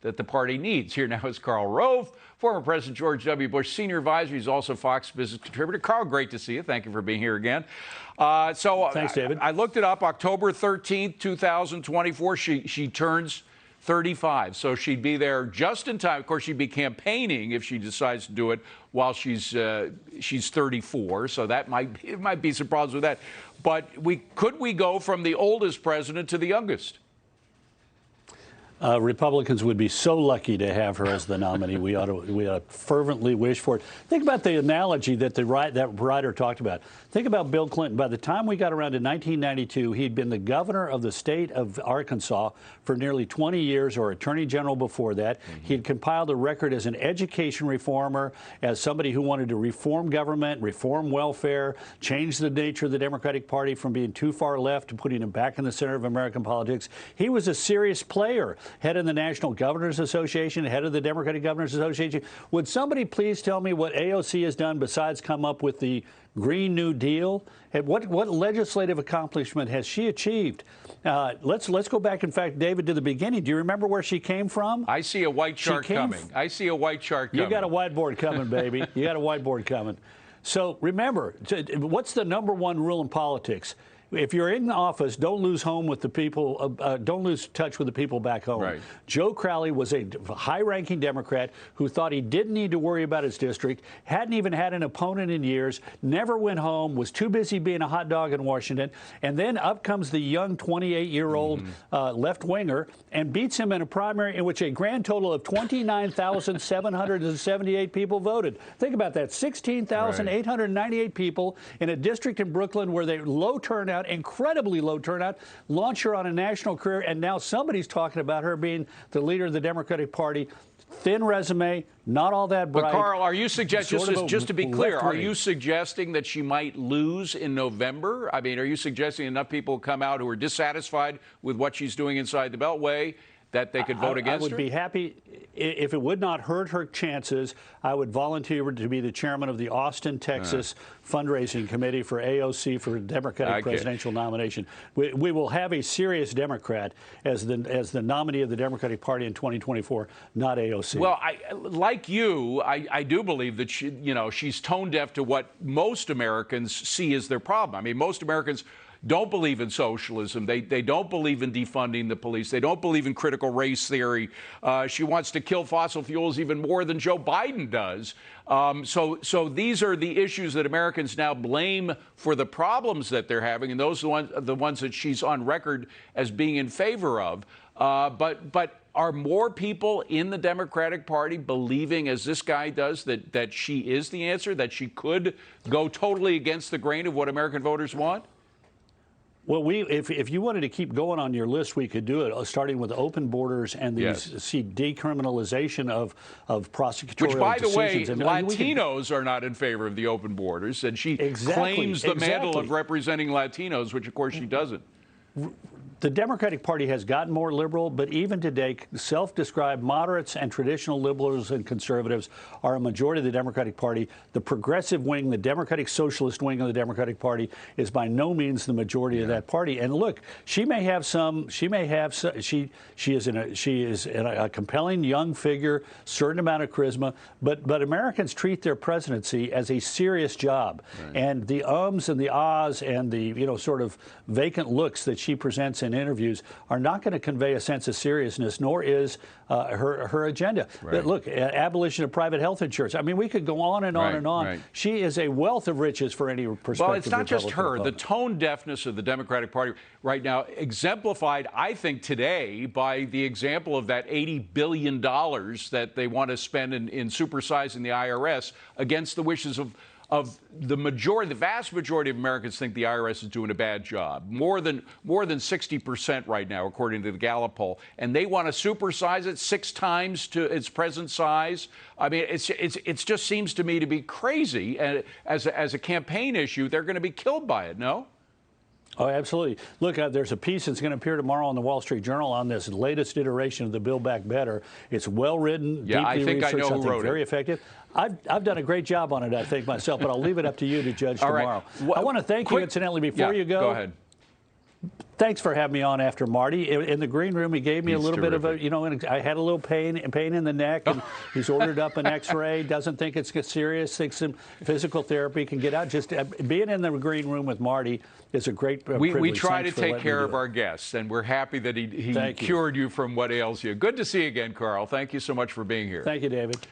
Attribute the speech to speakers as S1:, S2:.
S1: that the party needs. Here now is Karl Rove, former President George W. Bush senior advisor. He's also Fox Business contributor. Karl, great to see you. Thank you for being here again.
S2: Thanks, David.
S1: I looked it up. October 13th, 2024, she turns 35. So she'd be there just in time. Of course, she'd be campaigning if she decides to do it while she's 34. So that might be some problems with that. But could we go from the oldest president to the youngest?
S2: Republicans would be so lucky to have her as the nominee. We ought to fervently wish for it. Think about the analogy that that writer talked about. Think about Bill Clinton. By the time we got around to 1992, he'd been the governor of the state of Arkansas for nearly 20 years, or attorney general before that. Mm-hmm. He had compiled a record as an education reformer, as somebody who wanted to reform government, reform welfare, change the nature of the Democratic Party from being too far left to putting him back in the center of American politics. He was a serious player. Head of the National Governors Association, head of the Democratic Governors Association. Would somebody please tell me what AOC has done besides come up with the Green New Deal? And what legislative accomplishment has she achieved? Let's go back, in fact, David, to the beginning. Do you remember where she came from?
S1: I see a white chart coming. I see a white chart coming.
S2: You got a whiteboard coming, baby. You got a whiteboard coming. So remember, what's the #1 rule in politics? If you're in office, don't lose home with the people. Don't lose touch with the people back home.
S1: Right.
S2: Joe Crowley was a high-ranking Democrat who thought he didn't need to worry about his district, hadn't even had an opponent in years, never went home, was too busy being a hot dog in Washington, and then up comes the young 28-year-old left-winger and beats him in a primary in which a grand total of 29,778 people voted. Think about that: 16,898 people in a district in Brooklyn where they low turnout. Incredibly low turnout, launch her on a national career, and now somebody's talking about her being the leader of the Democratic Party. Thin resume, not all that bright.
S1: But Karl, are you suggesting, just to be clear, are you suggesting that she might lose in November? I mean, are you suggesting enough people come out who are dissatisfied with what she's doing inside the Beltway that they could vote against her?
S2: I would be happy if it would not hurt her chances. I would volunteer to be the chairman of the Austin, Texas fundraising committee for AOC for a Democratic presidential nomination. We will have a serious Democrat as the nominee of the Democratic Party in 2024, not AOC.
S1: Well, like you, I do believe that she's tone deaf to what most Americans see as their problem. I mean, most Americans don't believe in socialism. They don't believe in defunding the police. They don't believe in critical race theory. She wants to kill fossil fuels even more than Joe Biden does. So these are the issues that Americans now blame for the problems that they're having, and those are the ones that she's on record as being in favor of. But are more people in the Democratic Party believing, as this guy does, that she is the answer, that she could go totally against the grain of what American voters want?
S2: Well, if you wanted to keep going on your list, we could do it, starting with open borders and the decriminalization of prosecutorial decisions.
S1: Which, by the way, Latinos are not in favor of the open borders, and she claims the mantle of representing Latinos, which, of course, she doesn't.
S2: The Democratic Party has gotten more liberal, but even today, self-described moderates and traditional liberals and conservatives are a majority of the Democratic Party. The progressive wing, the Democratic Socialist wing of the Democratic Party, is by no means the majority of that party. And look, she is a compelling young figure, certain amount of charisma, but Americans treat their presidency as a serious job. Right. And the ums and the ahs and the sort of vacant looks that she presents in interviews are not going to convey a sense of seriousness, nor is her agenda.
S1: Right.
S2: Look, abolition of private health insurance. I mean, we could go on and on and on. Right. She is a wealth of riches for any perspective.
S1: Well, it's not just her. The tone deafness of the Democratic Party right now, exemplified, I think, today by the example of that $80 billion that they want to spend in supersizing the IRS against the wishes of the vast majority of Americans think the IRS is doing a bad job. More than 60% right now, according to the Gallup poll, and they want to supersize it 6 times to its present size. I mean, it just seems to me to be crazy. And as a campaign issue, they're going to be killed by it. No?
S2: Oh, absolutely. Look, there's a piece that's going to appear tomorrow in the Wall Street Journal on this latest iteration of the Build Back Better. It's well written, deeply
S1: I think
S2: researched,
S1: I know who wrote
S2: very
S1: it.
S2: effective. I've done a great job on it, I think, myself, but I'll leave it up to you to judge tomorrow.
S1: Right.
S2: I want to thank you, incidentally, before you go.
S1: Go ahead.
S2: Thanks for having me on after Marty. In the green room, he gave me a little bit of a, and I had a little pain in the neck, and he's ordered up an X-ray. Doesn't think it's serious. Thinks some physical therapy can get out. Just being in the green room with Marty is a great privilege.
S1: We try
S2: Thanks
S1: to
S2: for
S1: take
S2: letting
S1: care
S2: me
S1: of
S2: do it.
S1: our guests, and we're happy that he
S2: Thank you.
S1: cured you from what ails you. Good to see you again, Karl. Thank you so much for being here.
S2: Thank you, David.